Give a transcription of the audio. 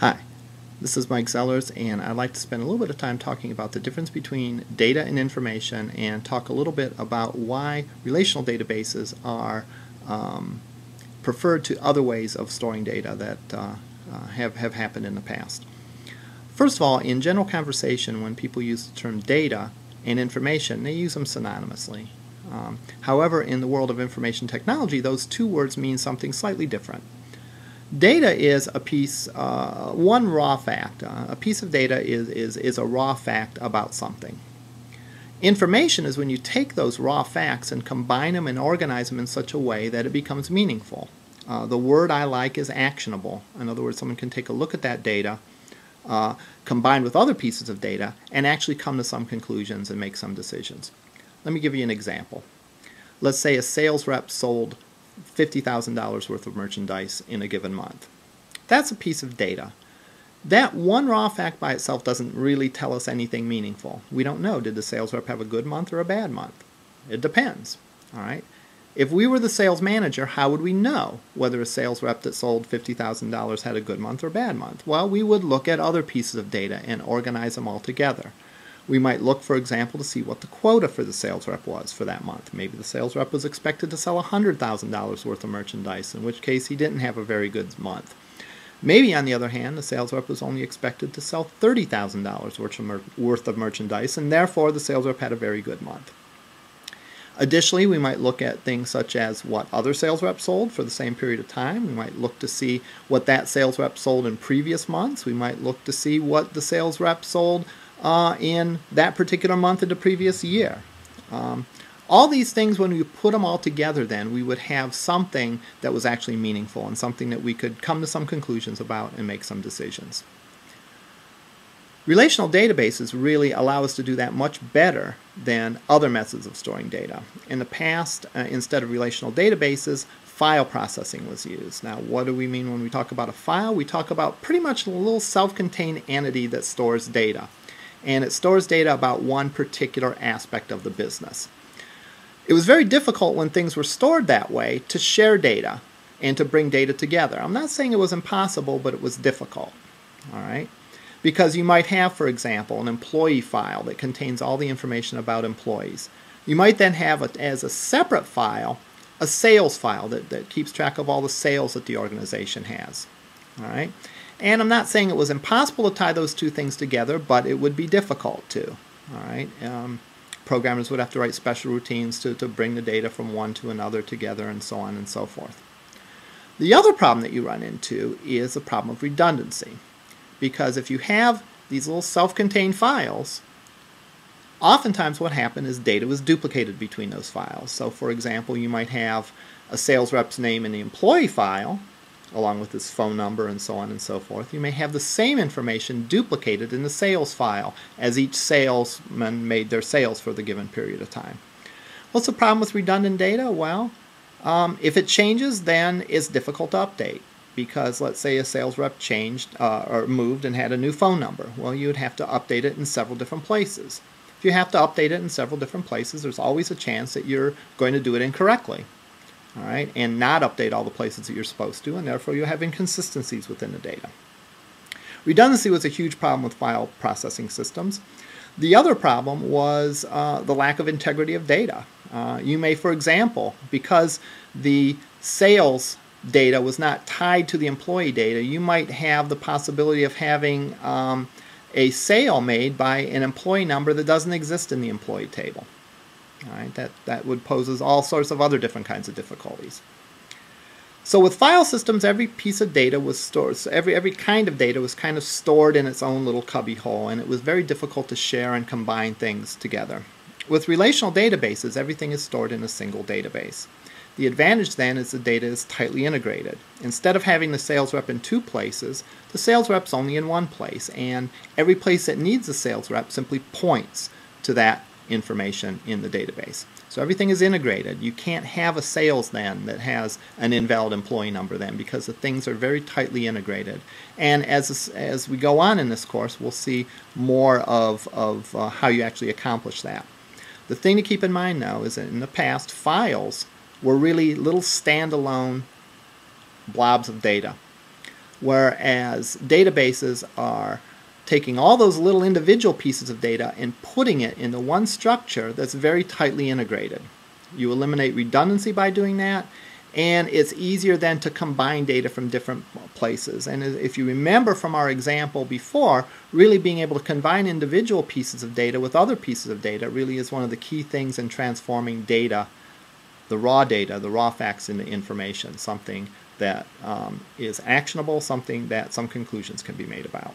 Hi, this is Mike Zellers, and I'd like to spend a little bit of time talking about the difference between data and information and talk a little bit about why relational databases are preferred to other ways of storing data that have happened in the past. First of all, in general conversation, when people use the term data and information, they use them synonymously. However, in the world of information technology, those two words mean something slightly different. Data is a piece, one raw fact. A piece of data is a raw fact about something. Information is when you take those raw facts and combine them and organize them in such a way that it becomes meaningful. The word I like is actionable. In other words, someone can take a look at that data combined with other pieces of data and actually come to some conclusions and make some decisions. Let me give you an example. Let's say a sales rep sold $50,000 worth of merchandise in a given month. That's a piece of data. That one raw fact by itself doesn't really tell us anything meaningful. We don't know, did the sales rep have a good month or a bad month? It depends. All right. If we were the sales manager, how would we know whether a sales rep that sold $50,000 had a good month or a bad month? Well, we would look at other pieces of data and organize them all together. We might look, for example, to see what the quota for the sales rep was for that month. Maybe the sales rep was expected to sell $100,000 worth of merchandise, in which case he didn't have a very good month. Maybe, on the other hand, the sales rep was only expected to sell $30,000 worth of merchandise, and therefore the sales rep had a very good month. Additionally, we might look at things such as what other sales reps sold for the same period of time. We might look to see what that sales rep sold in previous months. We might look to see what the sales rep sold in that particular month of the previous year. All these things, when we put them all together, then we would have something that was actually meaningful and something that we could come to some conclusions about and make some decisions. Relational databases really allow us to do that much better than other methods of storing data. In the past, instead of relational databases, file processing was used. Now, what do we mean when we talk about a file? We talk about pretty much a little self-contained entity that stores data. And it stores data about one particular aspect of the business. It was very difficult when things were stored that way to share data and to bring data together. I'm not saying it was impossible, but it was difficult. All right? Because you might have, for example, an employee file that contains all the information about employees. You might then have, as a separate file, a sales file that keeps track of all the sales that the organization has. All right? And I'm not saying it was impossible to tie those two things together, but it would be difficult to. All right? Programmers would have to write special routines to bring the data from one to another together and so on and so forth. The other problem that you run into is the problem of redundancy. Because if you have these little self-contained files, oftentimes what happened is data was duplicated between those files. So for example, you might have a sales rep's name in the employee file, along with his phone number and so on and so forth. You may have the same information duplicated in the sales file as each salesman made their sales for the given period of time. What's the problem with redundant data? Well, if it changes, then it's difficult to update. Because let's say a sales rep changed or moved and had a new phone number. Well, you would have to update it in several different places. If you have to update it in several different places, there's always a chance that you're going to do it incorrectly. All right, and not update all the places that you're supposed to, and therefore you have inconsistencies within the data. Redundancy was a huge problem with file processing systems. The other problem was the lack of integrity of data. You may, for example, because the sales data was not tied to the employee data, you might have the possibility of having a sale made by an employee number that doesn't exist in the employee table. All right, that would poses all sorts of other different kinds of difficulties. So with file systems, every piece of data was stored, so every kind of data was kind of stored in its own little cubby hole, and it was very difficult to share and combine things together. With relational databases, everything is stored in a single database. The advantage then is the data is tightly integrated. Instead of having the sales rep in two places, the sales rep's only in one place, and every place that needs a sales rep simply points to that information in the database. So everything is integrated. You can't have a sales then that has an invalid employee number then, because the things are very tightly integrated. And as we go on in this course, we'll see more of how you actually accomplish that. The thing to keep in mind now is that in the past, files were really little standalone blobs of data. whereas databases are taking all those little individual pieces of data and putting it into one structure that's very tightly integrated. You eliminate redundancy by doing that, and it's easier then to combine data from different places. And if you remember from our example before, really being able to combine individual pieces of data with other pieces of data really is one of the key things in transforming data, the raw facts, into information, something that is actionable, something that some conclusions can be made about.